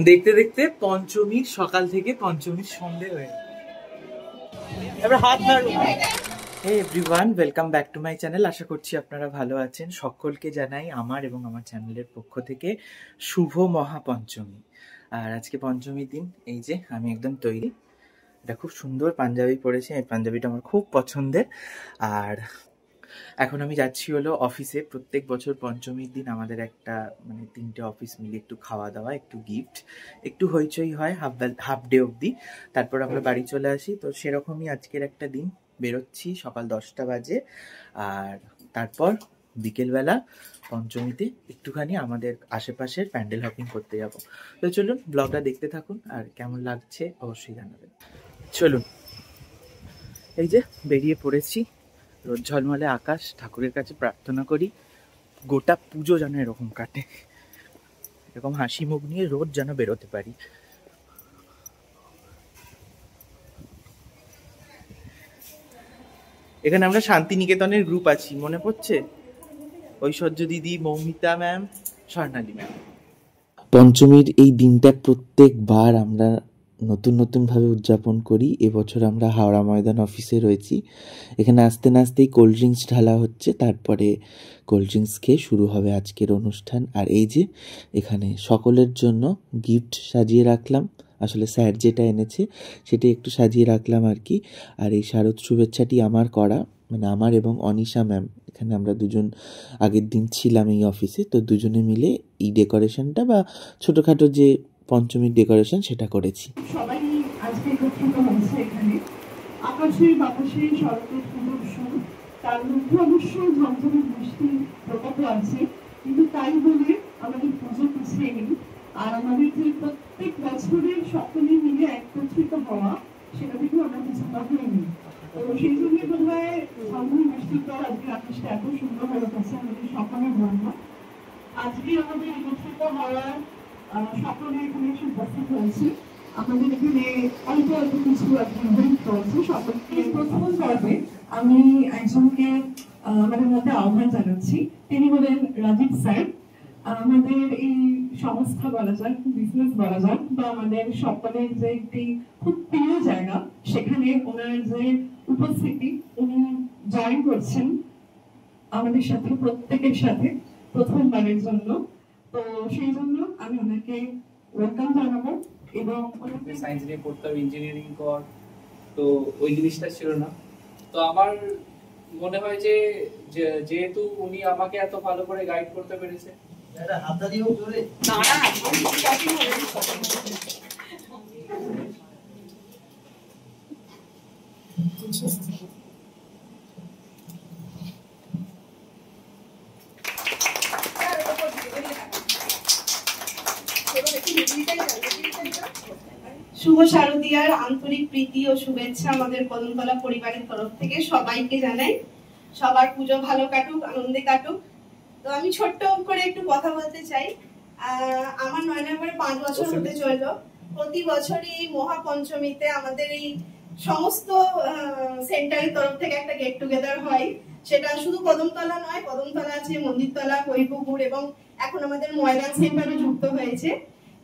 দেখতে দেখতে পঞ্চমীর সকাল থেকে পঞ্চমীর সন্ধে হয়ে এবার হাত নাড়ুন। Hey everyone, welcome back to my channel. আশা করছি আপনারা ভালো আছেন। সকলকে জানাই আমার এবং আমার চ্যানেলের পক্ষ থেকে শুভ মহাপঞ্চমী। আর আজকে পঞ্চমীর দিন। এই যে আমি একদম তৈরি, এটা খুব সুন্দর পাঞ্জাবি পরেছি, এই পাঞ্জাবিটা আমার খুব পছন্দের। আর এখন আমি যাচ্ছি হলো অফিসে। প্রত্যেক বছর পঞ্চমীর দিন আমাদের একটা মানে 3টে অফিস মিলে একটু খাওয়া দাওয়া, একটু গিফট, একটু হইচই হয় হাফ ডে অবধি, তারপর আমরা বাড়ি চলে আসি। তো সেরকমই আজকের একটা দিন। বেরোচ্ছি সকাল 10টা বাজে, আর তারপর বিকেলবেলা পঞ্চমীতে একটুখানি আমাদের আশেপাশের প্যান্ডেল হপিং করতে যাব। তো চলুন ব্লগটা দেখতে থাকুন, আর কেমন লাগছে অবশ্যই জানাবেন। চলুন, এই যে বেরিয়ে পড়েছি। রোদ ঝলমলে আকাশ, ঠাকুরের কাছে প্রার্থনা করি গোটা পুজো যেন এরকম কাটে, এরকম হাসি মুখ নিয়ে রোজ যেন বেরোতে পারি। এখানে আমরা শান্তিনিকেতনের গ্রুপ আছি, মনে পড়ছে? ঐশ্বর্য দিদি, মৌমিতা ম্যাম, স্বর্ণালী ম্যাম। পঞ্চমীর এই দিনটা প্রত্যেকবার আমরা নতুন নতুনভাবে উদযাপন করি। এবছর আমরা হাওড়া ময়দান অফিসে রয়েছি। এখানে আসতে না আসতেই কোল্ড ড্রিঙ্কস ঢালা হচ্ছে, তারপরে কোল্ড ড্রিঙ্কস খেয়ে শুরু হবে আজকের অনুষ্ঠান। আর এই যে এখানে সকলের জন্য গিফট সাজিয়ে রাখলাম, আসলে স্যার যেটা এনেছে সেটাই একটু সাজিয়ে রাখলাম আর কি। আর এই শারদ শুভেচ্ছাটি আমার করা, মানে আমার এবং অনিশা ম্যাম, এখানে আমরা দুজন আগের দিন ছিলাম এই অফিসে, তো দুজনে মিলে এই ডেকোরেশনটা বা ছোটোখাটো যে পঞ্চমীর ডেকোরেশন সেটা করেছি। সবাই আজকে একত্রিত হয়েছে এখানে। আকাশে বাতাসে শরতের পুরুষ সুর, তার মধ্যে অবশ্যই ঝমঝমে বৃষ্টির প্রকোপ আছে, কিন্তু তাই বলে আমাদের পুজো পিছিয়ে নেই। আর আমাদের যে প্রত্যেক বছরের সকলে মিলে একত্রিত হওয়া, সেটা থেকেও আমরা পিছপা হইনি। তো সেই জন্য বোধ হয় ঝমঝমে বৃষ্টির পর আজকে আকাশটা এত সুন্দর হয়ে উঠেছে আমাদের সকলের জন্য। আজকে আমাদের একত্রিত হওয়ার সকলে এখানে এসে উপস্থিত হয়েছে। আমাদের এখানে অল্প অল্প কিছু ইভেন্ট রয়েছে। সকলকে প্রথম পর্বে আমি একজনকে আমাদের মধ্যে আহ্বান জানাচ্ছি। তিনি হলেন রাজীব স্যার। আমাদের এই সংস্থা বলা যায়, বিজনেস বলা যায়, বা আমাদের সকলের যে একটি খুব প্রিয় জায়গা, সেখানে ওনার যে উপস্থিতি, উনি জয়েন করছেন আমাদের সাথে, প্রত্যেকের সাথে প্রথমবারের জন্য। তো সেই জন্য আমি ওনাকে ওয়েলকাম জানাবো। এবং সায়েন্স নিয়ে পড়তাম, ইঞ্জিনিয়ারিং কর, তো ওই জিনিসটা ছিল না। তো আমার মনে হয় যে যেহেতু উনি আমাকে এত ভালো করে গাইড করতে পেরেছে, শুভ শারদীয়ার আন্তরিক প্রীতি ও শুভেচ্ছা আমাদের কদমতলা পরিবারের তরফ থেকে সবাইকে জানাই। সবার পুজো ভালো কাটুক, আনন্দে কাটুক। তো আমি ছোট্ট করে একটু কথা বলতে চাই। আমার 9 নম্বরে 5 বছর হতে চলল। প্রতি বছরই এই মহাপঞ্চমীতে আমাদের এই সমস্ত সেন্টারের তরফ থেকে একটা গেট টুগেদার হয়। সেটা শুধু কদমতলা নয়, কদমতলা আছে, মন্দিরতলা, কৈপুকুর, এবং এখন আমাদের ময়দান সেন্টারও যুক্ত হয়েছে।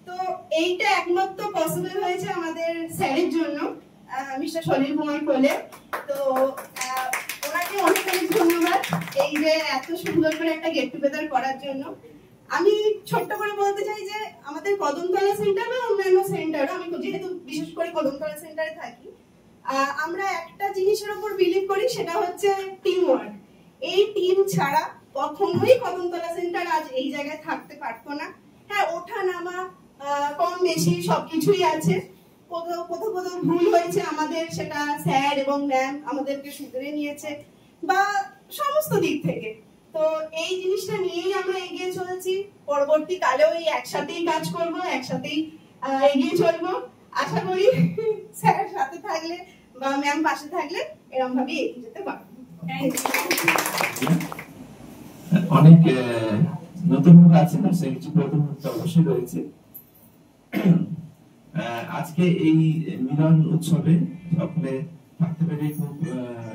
তো এইটা একমাত্র পসিবল হয়েছে আমাদের স্যারের জন্য, মিস্টার সলিল কুমার কোলে। তো ওনাকে অনেক অনেক ধন্যবাদ এই যে এত সুন্দর করে একটা গেট টুগেদার করার জন্য। আমি ছোট্ট করে বলতে চাই যে আমাদের কদমতলা সেন্টার বা অন্যান্য সেন্টার, আমি যেহেতু বিশেষ করে কদমতলা সেন্টারে থাকি, আমরা একটা জিনিসের উপর বিলিভ করি, সেটা হচ্ছে টিম ওয়ার্ক। এই টিম ছাড়া কখনোই কদমতলা সেন্টার আজ এই জায়গায় থাকতে পারতো না। হ্যাঁ, ওঠা নামা কম বেশি সবকিছুই আছে, কোথাও কোথাও কোথাও ভুল হয়েছে আমাদের, সেটা স্যার এবং ম্যাম আমাদেরকে শুধরে নিয়েছে বা সমস্ত দিক থেকে। তো এই জিনিসটা নিয়েই আমরা এগিয়ে চলেছি। পরবর্তীকালেও এই একসাথেই কাজ করব, একসাথেই এগিয়ে চলবো। আশা করি স্যার সাথে থাকলে বা ম্যাম পাশে থাকলে এরকম ভাবে এগিয়ে যেতে পারবো। অনেক নতুন মুখ আছে না, সে কিছু প্রথম অবশ্যই রয়েছে। আজকে এই মিলন উৎসবে সকলে থাকতে পেরে খুব,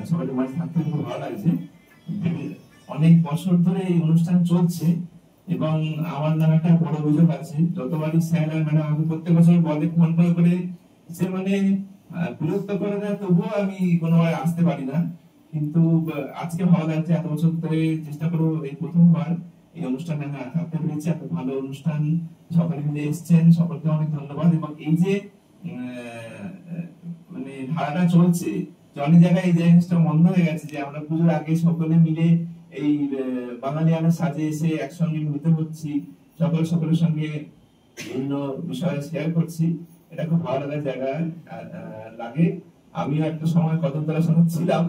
সকলের মাঝে থাকতে খুব ভালো লাগছে। অনেক বছর ধরে এই অনুষ্ঠান চলছে এবং আমার নামে একটা বড় অভিযোগ আছে, যতবারই স্যার আর ম্যাডাম আমাকে প্রত্যেক বছর বলে ফোন করে সে মানে বিরক্ত করে দেয়, তবুও আমি কোনোবার আসতে পারি না। কিন্তু আজকে ভালো লাগছে, এত বছর ধরে চেষ্টা করবো, এই প্রথমবার এই অনুষ্ঠানে আমি থাকতে পেরেছি। এত ভালো অনুষ্ঠান, সকলে মিলে এসেছেন, সকলকে অনেক ধন্যবাদ। এবং এই যে মানে ধারাটা চলছে, অনেক জায়গায় এই জিনিসটা বন্ধ হয়ে গেছে যে আমরা পুজোর আগে সকলে মিলে এই বাঙালিয়ানা সাজে এসে একসঙ্গে মিলিত হচ্ছি, সকলের সঙ্গে বিভিন্ন বিষয় শেয়ার করছি। এটা খুব ভালো লাগার জায়গা লাগে। আমিও একটা সময় কদমতলার সঙ্গে ছিলাম,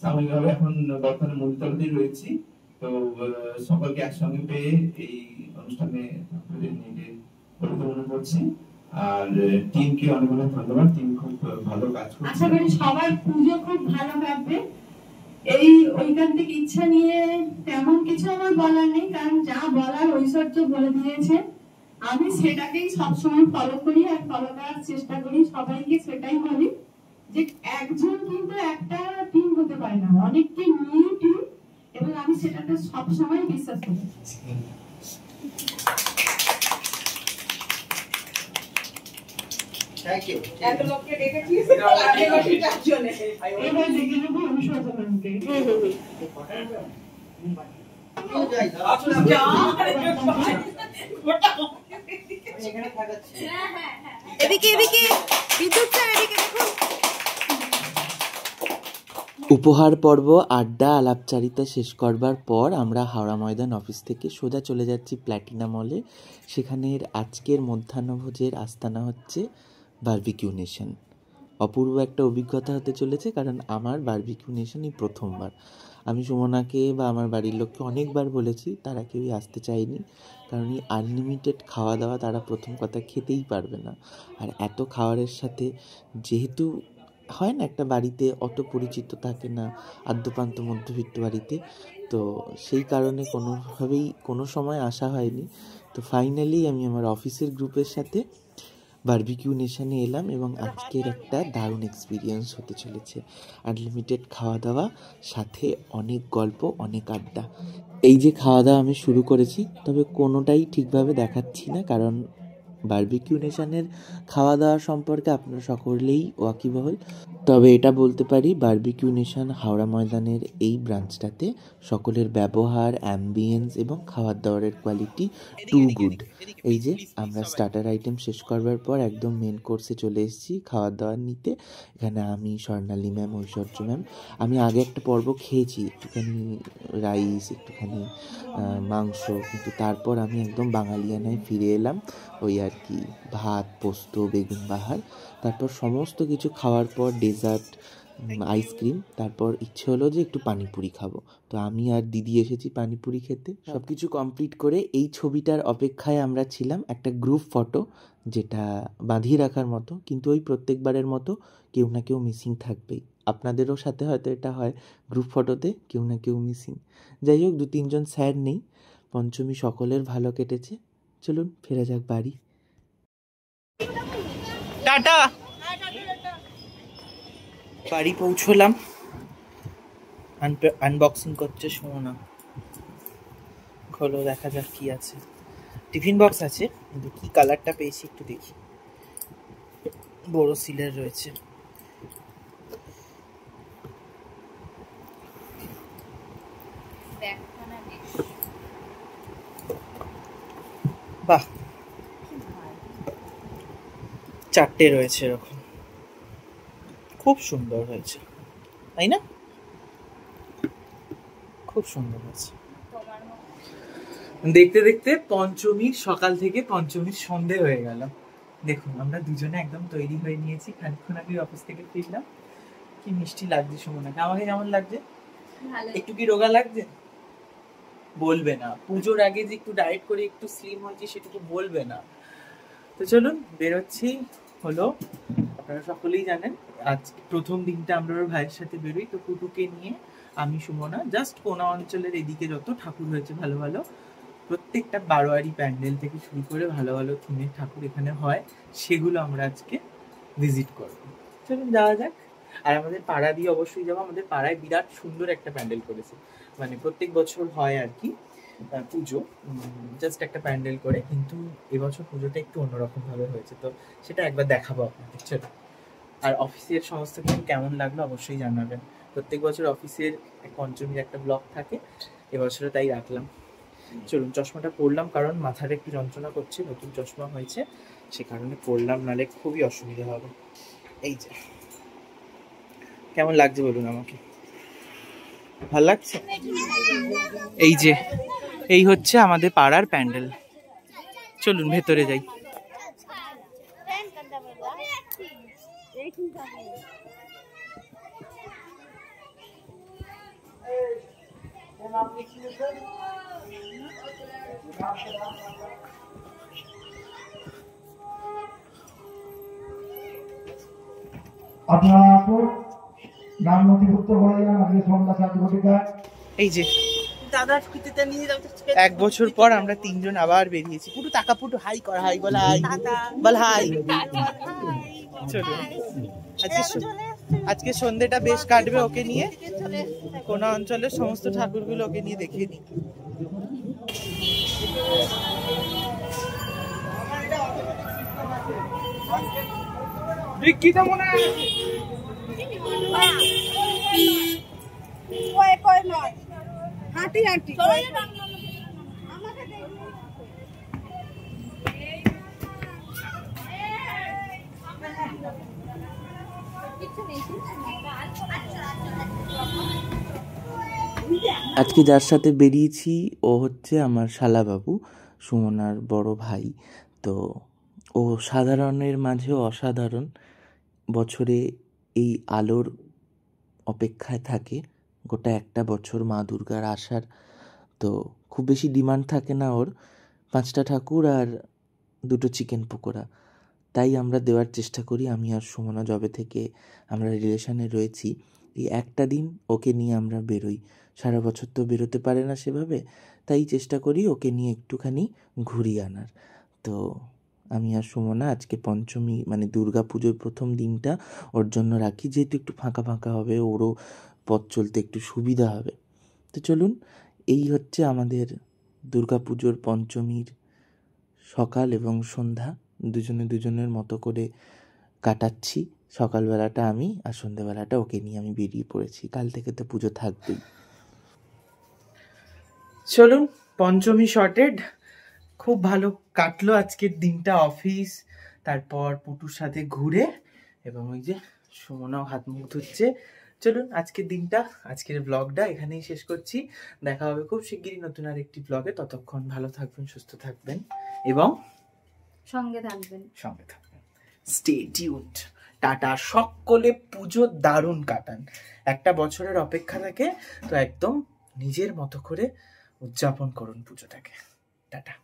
সাময়িকভাবে এখন বর্তমানে মন্দিরতলাতেই রয়েছি। তো সকলকে একসঙ্গে পেয়ে এই অনুষ্ঠানে নিজে মনে করছি। আর টিমকে অনেক অনেক ধন্যবাদ, টিম খুব ভালো কাজ করছে। আশা করি সবার পুজো খুব ভালো কাটবে। এই ঐকান্তিক ইচ্ছা নিয়ে তেমন কিছু আমার বলার নেই, কারণ যা বলার ঐশ্বর্য বলে দিয়েছে। আমি সেটাকেই সবসময় ফলো করি আর ফলো করার চেষ্টা করি, সবাইকে সেটাই বলি যে একজন কিন্তু একটা টিম হতে পারে না, অনেককে নিয়ে টিম, এবং আমি সেটাকে সবসময় বিশ্বাস করি। এবার দেখে নেবো অনুশোচনকে। এদিকে এদিকে বিদ্যুৎ স্যার, এদিকে দেখুন। উপহার পর্ব, আড্ডা, আলাপচারিতা শেষ করবার পর আমরা হাওড়া ময়দান অফিস থেকে সোজা চলে যাচ্ছি প্ল্যাটিনা মলে। সেখানের আজকের মধ্যাহ্নভোজের আস্তানা হচ্ছে বারবিকিউ নেশন। অপূর্ব একটা অভিজ্ঞতা হতে চলেছে, কারণ আমার বারবিকিউ নেশনই প্রথমবার। আমি সুমনাকে বা আমার বাড়ির লোককে অনেকবার বলেছি, তারা কেউই আসতে চায়নি, কারণ এই আনলিমিটেড খাওয়া দাওয়া তারা প্রথম কথা খেতেই পারবে না। আর এত খাবারের সাথে যেহেতু হয় না, একটা বাড়িতে অত পরিচিত থাকে না, আদ্যপ্রান্ত মধ্যবিত্ত বাড়িতে, তো সেই কারণে কোনোভাবেই কোনো সময় আসা হয়নি। তো ফাইনালি আমি আমার অফিসের গ্রুপের সাথে বারবিকিউ নেশনে এলাম, এবং আজকের একটা দারুণ এক্সপিরিয়েন্স হতে চলেছে। আনলিমিটেড খাওয়া দাওয়া, সাথে অনেক গল্প, অনেক আড্ডা। এই যে খাওয়া দাওয়া আমি শুরু করেছি, তবে কোনোটাই ঠিকভাবে দেখাচ্ছি না, কারণ বারবিকিউ নেশনের খাওয়া দাওয়া সম্পর্কে আপনারা সকলেই ওয়াকিবহল। তবে এটা বলতে পারি, বারবিকিউ নেশন হাওড়া ময়দানের এই ব্রাঞ্চটাতে সকলের ব্যবহার, অ্যাম্বিয়েন্স এবং খাবার দাবারের কোয়ালিটি টু গুড। এই যে আমরা স্টার্টার আইটেম শেষ করবার পর একদম মেন কোর্সে চলে এসেছি খাবার দাবার নিতে। এখানে আমি, স্বর্ণালী ম্যাম, ঐশ্বর্য ম্যাম, আমি আগে একটা পর্ব খেয়েছি, একটুখানি রাইস, একটুখানি মাংস, কিন্তু তারপর আমি একদম বাঙালিয়ানায় ফিরে এলাম। ওই আর কি, ভাত, পোস্ত, বেগুন বাহার, তারপর সমস্ত কিছু খাওয়ার পর ডেজার্ট, আইসক্রিম, তারপর ইচ্ছে হলো যে একটু পানিপুরি খাবো। তো আমি আর দিদি এসেছি পানিপুরি খেতে। সব কিছু কমপ্লিট করে এই ছবিটার অপেক্ষায় আমরা ছিলাম, একটা গ্রুপ ফটো যেটা বাঁধিয়ে রাখার মতো, কিন্তু ওই প্রত্যেকবারের মতো কেউ না কেউ মিসিং থাকবেই। আপনাদেরও সাথে হয়তো এটা হয়, গ্রুপ ফটোতে কেউ না কেউ মিসিং। যাই হোক, 2-3 জন স্যার নেই। পঞ্চমী সকলের ভালো কেটেছে। চলুন ফেরা যাক বাড়ি। টাটা। বাড়ি পৌঁছলাম, আনবক্সিং করছে সুমনা। খোলো, দেখা যাক কি আছে। টিফিন বক্স আছে, কিন্তু কি কালারটা পেয়েছি একটু দেখি। বড় সিলার রয়েছে। বাহ, 4টে রয়েছে এরকম, খুব সুন্দর হয়েছে, তাই না? খুব সুন্দর হয়েছে। দেখতে দেখতে পঞ্চমীর সকাল থেকে পঞ্চমীর সন্ধে হয়ে গেল। দেখুন, আমরা দুজনে একদম তৈরি হয়ে নিয়েছি, খানিকক্ষণ আগে অফিস থেকে ফিরলাম। কি মিষ্টি লাগছে সুমনাকে। আমাকে কেমন লাগছে? একটু কি রোগা লাগছে? বলবে না। পুজোর আগে যে একটু ডায়েট করে একটু স্লিম হয়েছি সেটুকু বলবে না। তো চলুন বেরোচ্ছি। হলো, আপনারা সকলেই জানেন আজ প্রথম দিনটা আমরা ওর ভাইয়ের সাথে বেরোই। তো কুটুকে নিয়ে আমি, সুমনা, জাস্ট কোনা অঞ্চলের এদিকে যত ঠাকুর হয়েছে ভালো ভালো, প্রত্যেকটা বারোয়ারি প্যান্ডেল থেকে শুরু করে ভালো ভালো থিমের ঠাকুর এখানে হয়, সেগুলো আমরা আজকে ভিজিট করব। চলুন যাওয়া যাক। আর আমাদের পাড়া দিয়ে অবশ্যই যাবো। আমাদের পাড়ায় বিরাট সুন্দর একটা প্যান্ডেল করেছে, মানে প্রত্যেক বছর হয় আর কি। পুজো, জাস্ট একটা প্যান্ডেল করে, কিন্তু এবছর পুজোটা একটু অন্যরকম ভাবে হয়েছে, তো সেটা একবার দেখাবো আপনাদের। চলো। আর অফিসের সমস্ত কিছু কেমন লাগলো অবশ্যই জানাবেন। প্রত্যেক বছর অফিসের পঞ্চমীর একটা ব্লগ থাকে, এবছরে তাই রাখলাম। চলুন, চশমাটা পরলাম কারণ মাথাটা একটু যন্ত্রণা করছে, নতুন চশমা হয়েছে সে কারণে পরলাম, নাহলে খুবই অসুবিধা হবে। এই যে কেমন লাগছে বলুন আমাকে, ভালো লাগছে? এই যে এই হচ্ছে আমাদের পাড়ার প্যান্ডেল। চলুন ভেতরে যাই। আপনারা নাম নথিভুক্ত করে যান আজকে সন্ধ্যা 7 ঘটিকায়। এই যে এক বছর পর আমরা তিনজন আবার বেরিয়েছি। পুরো টাকা পুটু হাই কর, হাই বল, হাই বল, হাই। চলুন, আজকে সন্ধ্যেটা বেশ কাটবে ওকে নিয়ে। কোন অঞ্চলের সমস্ত ঠাকুরগুলো ওকে নিয়ে দেখিয়ে নিই। বিক্কিটা মনে হয় হাঁটি হাঁটি আজকে যার সাথে বেরিয়েছি ও হচ্ছে আমার শালাবাবু, সুমনার বড় ভাই। তো ও সাধারণের মাঝেও অসাধারণ, বছরে এই আলোর অপেক্ষায় থাকে গোটা একটা বছর মা দুর্গার আসার। তো খুব বেশি ডিমান্ড থাকে না ওর, 5টা ঠাকুর আর 2টো চিকেন পকোড়া, তাই আমরা দেওয়ার চেষ্টা করি। আমি আর সুমনা যবে থেকে আমরা রিলেশনে রয়েছি, এই একটা দিন ওকে নিয়ে আমরা বেরোই। সারা বছর তো বেরোতে পারে না সেভাবে, তাই চেষ্টা করি ওকে নিয়ে একটুখানি ঘুরিয়ে আনার। তো আমি আর সুমনা আজকে পঞ্চমী মানে দুর্গা পুজোর প্রথম দিনটা ওর জন্য রাখি, যেহেতু একটু ফাঁকা ফাঁকা হবে, ওরও পথ চলতে একটু সুবিধা হবে। তো চলুন, এই হচ্ছে আমাদের দুর্গা পুজোর পঞ্চমীর সকাল এবং সন্ধ্যা, দুজনে দুজনের মতো করে কাটাচ্ছি। সকালবেলাটা আমি আর সন্ধ্যেবেলাটা ওকে নিয়ে আমি বেরিয়ে পড়েছি, কাল থেকে তো পুজো থাকবেই। চলুন, পঞ্চমী শর্টেড খুব ভালো কাটলো আজকের দিনটা, অফিস, তারপর পুটুর সাথে ঘুরে, এবং ওই যে সুমনাও হাত মুখ ধুচ্ছে। চলুন, আজকের দিনটা, আজকের ব্লগটা এখানেই শেষ করছি। দেখা হবে খুব শিগগিরই নতুন আরেকটি ব্লগে। ততক্ষণ ভালো থাকবেন, সুস্থ থাকবেন এবং সঙ্গে থাকবেন। Stay tuned. টাটা। সকলে পুজো দারুণ কাটান, একটা বছরের অপেক্ষা থাকে, তো একদম নিজের মতো করে উদযাপন করুন পুজোটাকে। টাটা।